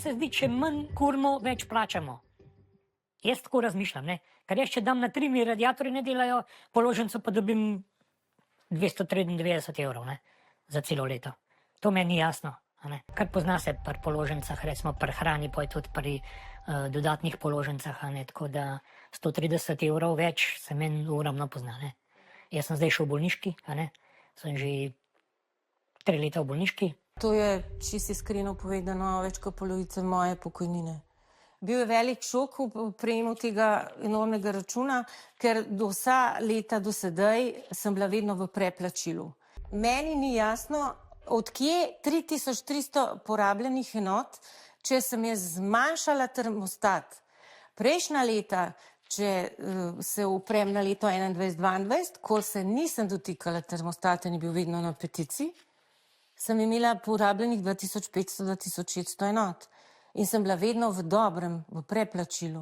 se zdi, če manj kurimo, več plačamo. Jaz tako razmišljam, ne. Ker jaz, če dam na 3, mi radiatorji ne delajo, položnico pa dobim 293 evrov, ne, za celo leto. To meni ni jasno, a ne. Kar pozna se pri položnicah, recimo pri hrani, pa tudi pri dodatnih položnicah, a ne, tako da 130 evrov več se meni uramno pozna, ne. Jaz sem zdaj še v bolniški, a ne, sem že 3 leta v bolniški. To je čisto iskreno povedano več kot polovica moje pokojnine. Bil je velik šok v prejemu tega enormnega računa, ker do vsa leta do sedaj sem bila vedno v preplačilu. Meni ni jasno, odkje 3300 porabljenih enot, če sem jaz zmanjšala termostat. Prejšnja leta, če se uprem na leto 2021-2022, ko se nisem dotikala termostata in je bil vedno na petici, sem imela porabljenih 2500-2600 enot. In sem bila vedno v dobrem, v preplačilu.